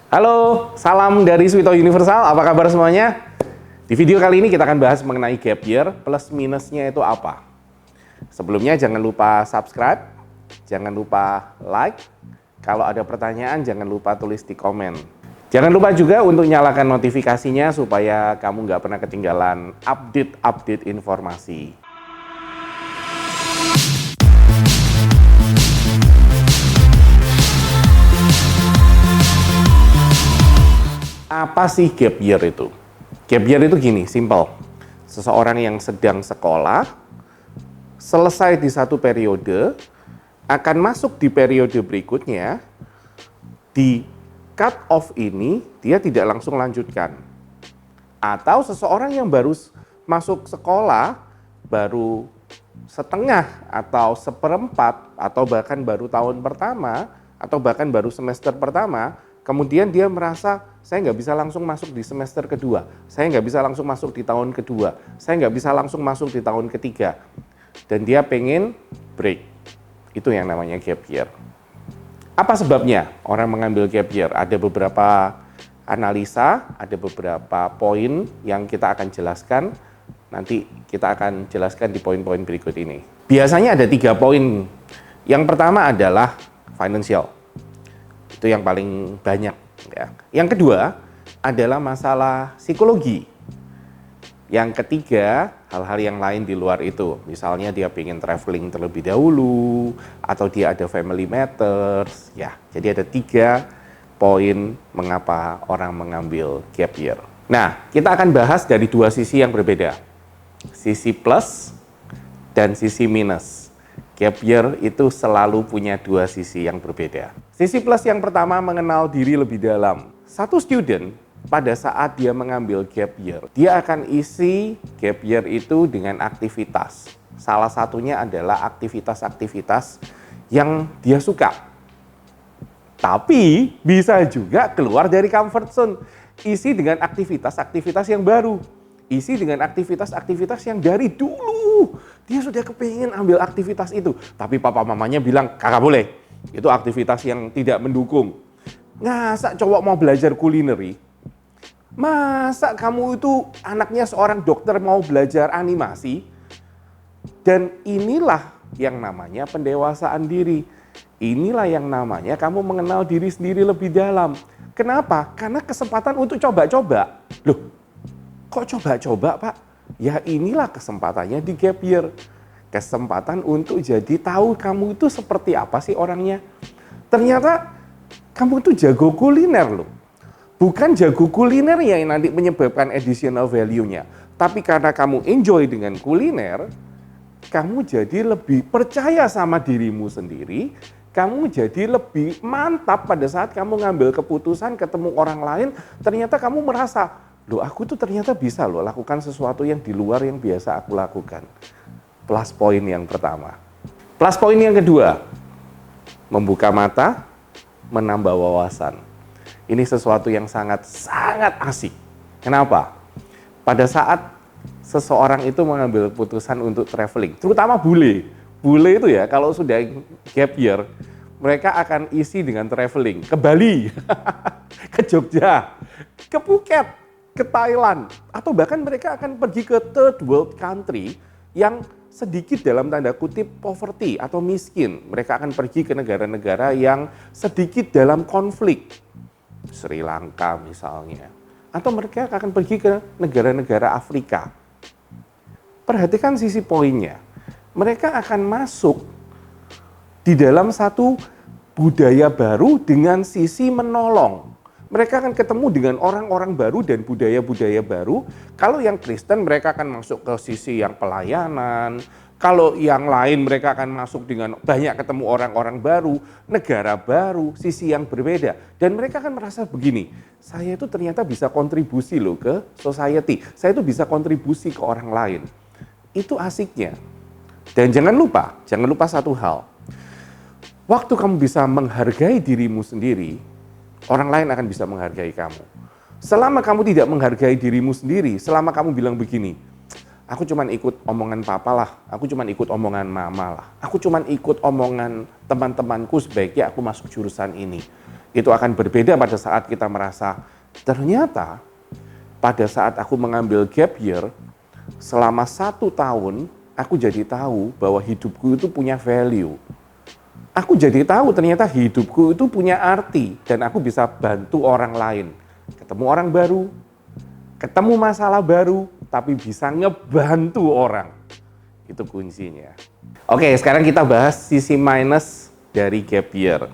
Halo, salam dari Swito Universal. Apa kabar semuanya? Di video kali ini kita akan bahas mengenai gap year, plus minusnya itu apa. Sebelumnya jangan lupa subscribe, jangan lupa like. Kalau ada pertanyaan jangan lupa tulis di komen. Jangan lupa juga untuk nyalakan notifikasinya supaya kamu nggak pernah ketinggalan update-update informasi. Apa sih gap year itu? Gap year itu gini, simple. Seseorang yang sedang sekolah, selesai di satu periode, akan masuk di periode berikutnya, di cut off ini dia tidak langsung lanjutkan. Atau seseorang yang baru masuk sekolah, baru setengah atau seperempat, atau bahkan baru tahun pertama, atau bahkan baru semester pertama, kemudian dia merasa, saya nggak bisa langsung masuk di semester kedua, saya nggak bisa langsung masuk di tahun kedua, saya nggak bisa langsung masuk di tahun ketiga. Dan dia pengen break. Itu yang namanya gap year. Apa sebabnya orang mengambil gap year? Ada beberapa analisa, ada beberapa poin yang kita akan jelaskan. Nanti kita akan jelaskan di poin-poin berikut ini. Biasanya ada 3 poin. Yang pertama adalah financial. Itu yang paling banyak. Ya. Yang kedua adalah masalah psikologi. Yang ketiga, hal-hal yang lain di luar itu. Misalnya dia pengen traveling terlebih dahulu, atau dia ada family matters. Ya, jadi ada 3 poin mengapa orang mengambil gap year. Nah, kita akan bahas dari 2 sisi yang berbeda. Sisi plus dan sisi minus. Gap year itu selalu punya 2 sisi yang berbeda. Sisi plus yang pertama mengenal diri lebih dalam. Satu student pada saat dia mengambil gap year, dia akan isi gap year itu dengan aktivitas. Salah satunya adalah aktivitas-aktivitas yang dia suka. Tapi bisa juga keluar dari comfort zone. Isi dengan aktivitas-aktivitas yang baru. Isi dengan aktivitas-aktivitas yang dari dulu dia sudah kepingin ambil aktivitas itu, tapi papa mamanya bilang kakak boleh, itu aktivitas yang tidak mendukung. Masa cowok mau belajar kulineri? Masa kamu itu anaknya seorang dokter mau belajar animasi? Dan inilah yang namanya pendewasaan diri. Inilah yang namanya kamu mengenal diri sendiri lebih dalam. Kenapa? Karena kesempatan untuk coba-coba. Loh, kok coba-coba Pak? Ya inilah kesempatannya di gap year. Kesempatan untuk jadi tahu kamu itu seperti apa sih orangnya. Ternyata kamu itu jago kuliner loh. Bukan jago kuliner yang nanti menyebabkan additional value-nya. Tapi karena kamu enjoy dengan kuliner, kamu jadi lebih percaya sama dirimu sendiri. Kamu jadi lebih mantap pada saat kamu ngambil keputusan ketemu orang lain. Ternyata kamu merasa, loh aku tuh ternyata bisa loh lakukan sesuatu yang di luar yang biasa aku lakukan. Plus poin yang pertama. Plus poin yang kedua, membuka mata, menambah wawasan. Ini sesuatu yang sangat asik. Kenapa? Pada saat seseorang itu mengambil keputusan untuk traveling, terutama bule. Bule itu ya kalau sudah gap year, mereka akan isi dengan traveling ke Bali, ke Jogja, ke Phuket, ke Thailand, atau bahkan mereka akan pergi ke third world country yang sedikit dalam tanda kutip poverty atau miskin. Mereka akan pergi ke negara-negara yang sedikit dalam konflik, Sri Lanka misalnya, atau mereka akan pergi ke negara-negara Afrika. Perhatikan sisi poinnya, mereka akan masuk di dalam satu budaya baru dengan sisi menolong. Mereka akan ketemu dengan orang-orang baru dan budaya-budaya baru. Kalau yang Kristen mereka akan masuk ke sisi yang pelayanan. Kalau yang lain mereka akan masuk dengan banyak ketemu orang-orang baru, negara baru, sisi yang berbeda. Dan mereka akan merasa begini, saya itu ternyata bisa kontribusi loh ke society. Saya itu bisa kontribusi ke orang lain. Itu asiknya. Dan jangan lupa satu hal. Waktu kamu bisa menghargai dirimu sendiri, orang lain akan bisa menghargai kamu. Selama kamu tidak menghargai dirimu sendiri, selama kamu bilang begini, aku cuma ikut omongan papa lah, aku cuma ikut omongan mama lah, aku cuma ikut omongan teman-temanku sebaiknya aku masuk jurusan ini. Itu akan berbeda pada saat kita merasa, ternyata pada saat aku mengambil gap year, selama 1 tahun, aku jadi tahu bahwa hidupku itu punya value. Aku jadi tahu ternyata hidupku itu punya arti dan aku bisa bantu orang lain. Ketemu orang baru, ketemu masalah baru, tapi bisa ngebantu orang. Itu kuncinya. Oke, sekarang kita bahas sisi minus dari gap year.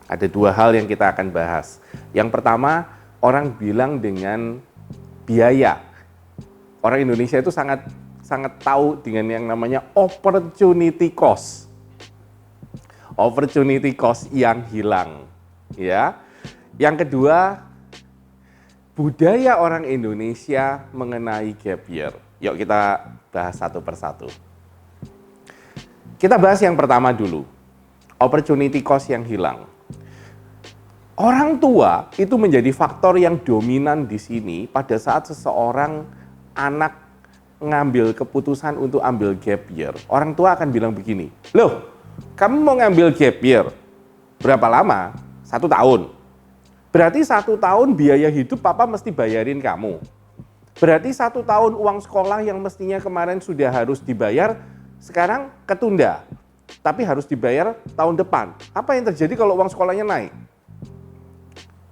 Ada 2 hal yang kita akan bahas. Yang pertama, orang bilang dengan biaya. Orang Indonesia itu sangat tahu dengan yang namanya opportunity cost. Opportunity cost yang hilang, ya. Yang kedua, budaya orang Indonesia mengenai gap year. Yuk kita bahas satu persatu. Kita bahas yang pertama dulu, opportunity cost yang hilang. Orang tua itu menjadi faktor yang dominan di sini pada saat seseorang anak ngambil keputusan untuk ambil gap year. Orang tua akan bilang begini, loh, kamu mau ngambil gap year, berapa lama? 1 tahun. Berarti 1 tahun biaya hidup papa mesti bayarin kamu. Berarti 1 tahun uang sekolah yang mestinya kemarin sudah harus dibayar, sekarang ketunda. Tapi harus dibayar tahun depan. Apa yang terjadi kalau uang sekolahnya naik?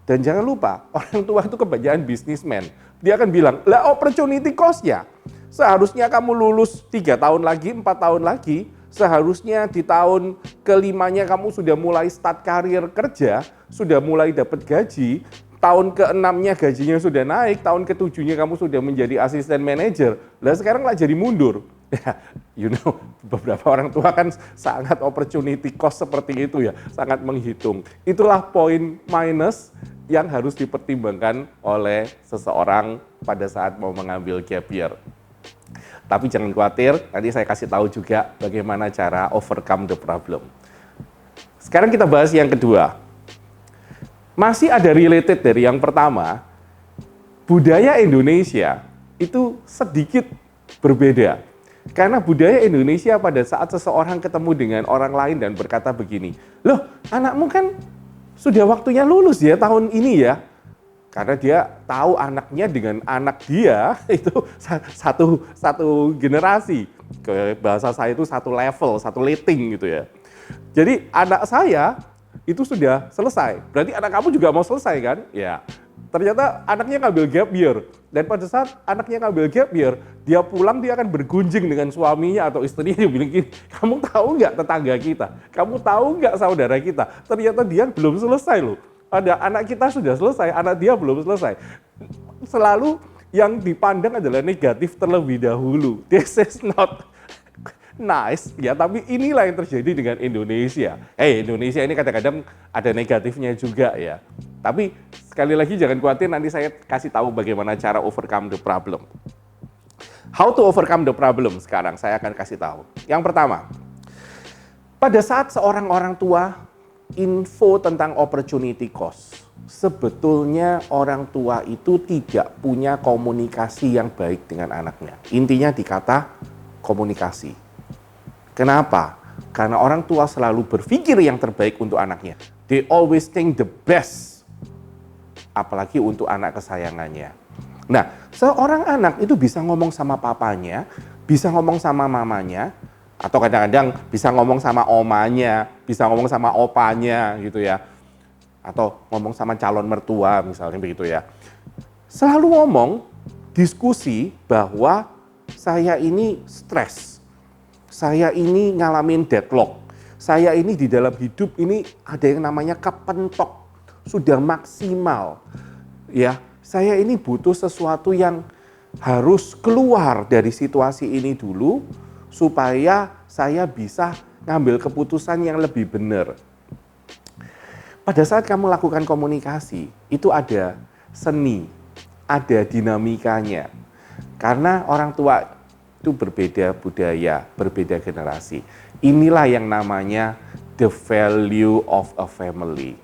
Dan jangan lupa, orang tua itu kebanyakan bisnismen. Dia akan bilang, lah opportunity cost ya. Seharusnya kamu lulus 3 tahun lagi, 4 tahun lagi, seharusnya di tahun ke-5-nya kamu sudah mulai start karir kerja, sudah mulai dapat gaji, tahun ke-6-nya gajinya sudah naik, tahun ke-7-nya kamu sudah menjadi asisten manajer. Lah sekarang lah jadi mundur. Beberapa orang tua kan sangat opportunity cost seperti itu ya, sangat menghitung. Itulah poin minus yang harus dipertimbangkan oleh seseorang pada saat mau mengambil gap year. Tapi jangan khawatir, nanti saya kasih tahu juga bagaimana cara overcome the problem. Sekarang kita bahas yang kedua. Masih ada related dari yang pertama, budaya Indonesia itu sedikit berbeda. Karena budaya Indonesia pada saat seseorang ketemu dengan orang lain dan berkata begini, loh anakmu kan sudah waktunya lulus ya tahun ini ya. Karena dia tahu anaknya dengan anak dia itu satu generasi. Ke bahasa saya itu satu level, satu rating gitu ya. Jadi anak saya itu sudah selesai. Berarti anak kamu juga mau selesai kan? Ya. Ternyata anaknya ngambil gap year. Dan pada saat anaknya ngambil gap year, dia pulang dia akan bergunjing dengan suaminya atau istrinya. Dia bilang gini, kamu tahu nggak tetangga kita? Kamu tahu nggak saudara kita? Ternyata dia belum selesai loh. Ada anak kita sudah selesai, anak dia belum selesai. Selalu yang dipandang adalah negatif terlebih dahulu. This is not nice, ya. Tapi inilah yang terjadi dengan Indonesia. Indonesia ini kadang-kadang ada negatifnya juga ya. Tapi sekali lagi jangan khawatir, nanti saya kasih tahu bagaimana cara overcome the problem. How to overcome the problem sekarang saya akan kasih tahu. Yang pertama, pada saat seorang orang tua info tentang opportunity cost, sebetulnya orang tua itu tidak punya komunikasi yang baik dengan anaknya. Intinya di kata komunikasi. Kenapa? Karena orang tua selalu berpikir yang terbaik untuk anaknya. They always think the best. Apalagi untuk anak kesayangannya. Nah, seorang anak itu bisa ngomong sama papanya, bisa ngomong sama mamanya, atau kadang-kadang bisa ngomong sama omanya, bisa ngomong sama opanya gitu ya. Atau ngomong sama calon mertua misalnya begitu ya. Selalu ngomong, diskusi bahwa saya ini stres. Saya ini ngalamin deadlock. Saya ini di dalam hidup ini ada yang namanya kepentok. Sudah maksimal. Ya, saya ini butuh sesuatu yang harus keluar dari situasi ini dulu supaya saya bisa ngambil keputusan yang lebih benar. Pada saat kamu lakukan komunikasi, itu ada seni, ada dinamikanya. Karena orang tua itu berbeda budaya, berbeda generasi. Inilah yang namanya the value of a family.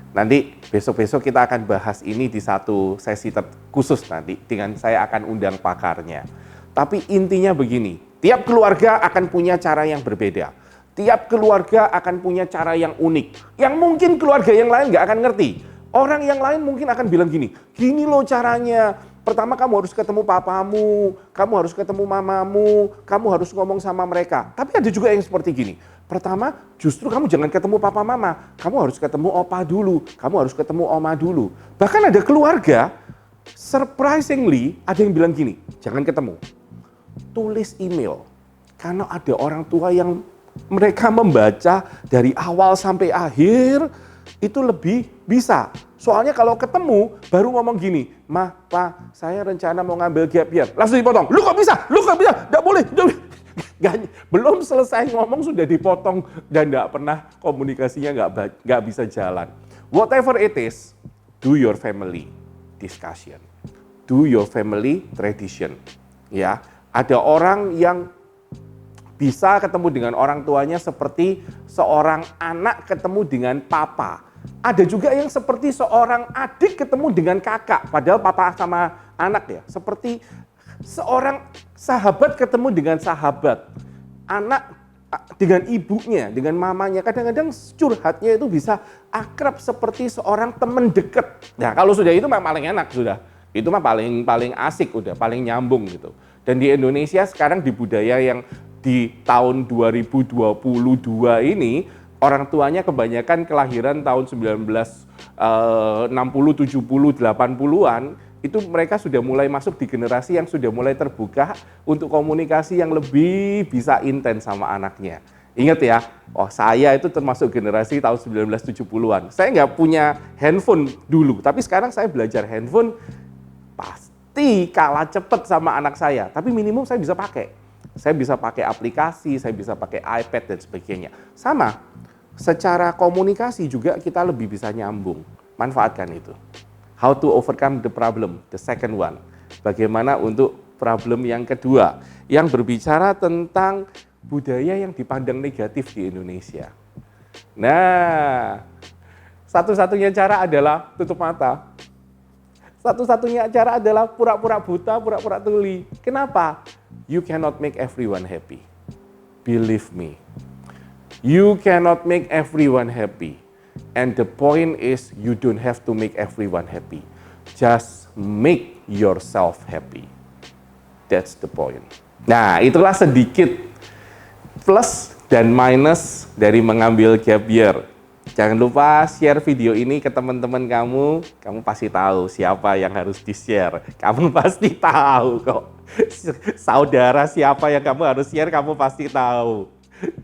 Nanti besok-besok kita akan bahas ini di satu sesi khusus nanti, dengan saya akan undang pakarnya. Tapi intinya begini, tiap keluarga akan punya cara yang berbeda. Tiap keluarga akan punya cara yang unik, yang mungkin keluarga yang lain nggak akan ngerti. Orang yang lain mungkin akan bilang gini loh caranya. Pertama kamu harus ketemu papamu, kamu harus ketemu mamamu, kamu harus ngomong sama mereka. Tapi ada juga yang seperti gini. Pertama, justru kamu jangan ketemu papa mama, kamu harus ketemu opa dulu, kamu harus ketemu oma dulu. Bahkan ada keluarga, surprisingly ada yang bilang gini, jangan ketemu. Tulis email. Karena ada orang tua yang mereka membaca dari awal sampai akhir, itu lebih bisa. Soalnya kalau ketemu, baru ngomong gini, "Ma, Pa, saya rencana mau ngambil gap year." Langsung dipotong. Lu kok bisa? Nggak boleh. Belum selesai ngomong sudah dipotong dan nggak pernah komunikasinya nggak bisa jalan. Whatever it is, do your family discussion. Do your family tradition. Ya, ada orang yang bisa ketemu dengan orang tuanya seperti seorang anak ketemu dengan papa. Ada juga yang seperti seorang adik ketemu dengan kakak, padahal papa sama anak ya. Seperti seorang sahabat ketemu dengan sahabat. Anak dengan ibunya, dengan mamanya. Kadang-kadang curhatnya itu bisa akrab seperti seorang teman dekat. Nah, kalau sudah itu mah paling enak sudah. Itu mah paling asik udah, paling nyambung gitu. Dan di Indonesia sekarang di budaya yang di tahun 2022 ini, orang tuanya kebanyakan kelahiran tahun 1960, 70, 80-an, itu mereka sudah mulai masuk di generasi yang sudah mulai terbuka untuk komunikasi yang lebih bisa intens sama anaknya. Ingat ya, saya itu termasuk generasi tahun 1970-an. Saya nggak punya handphone dulu, tapi sekarang saya belajar handphone pasti kalah cepat sama anak saya. Tapi minimum saya bisa pakai. Saya bisa pakai aplikasi, saya bisa pakai iPad dan sebagainya. Sama, secara komunikasi juga kita lebih bisa nyambung. Manfaatkan itu. How to overcome the problem, the second one. Bagaimana untuk problem yang kedua, yang berbicara tentang budaya yang dipandang negatif di Indonesia. Nah, satu-satunya cara adalah tutup mata. Satu-satunya cara adalah pura-pura buta, pura-pura tuli. Kenapa? You cannot make everyone happy. Believe me. You cannot make everyone happy. And the point is, you don't have to make everyone happy. Just make yourself happy. That's the point. Nah, itulah sedikit plus dan minus dari mengambil gap year. Jangan lupa share video ini ke teman-teman kamu. Kamu pasti tahu siapa yang harus di-share. Kamu pasti tahu kok. Saudara siapa yang kamu harus share, kamu pasti tahu.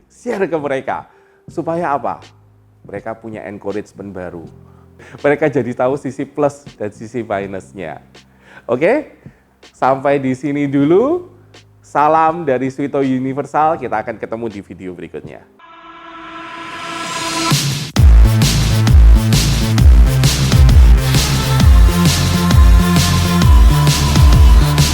Share ke mereka. Supaya apa? Mereka punya encouragement baru. Mereka jadi tahu sisi plus dan sisi minusnya. Oke? Sampai di sini dulu. Salam dari Suito Universal. Kita akan ketemu di video berikutnya.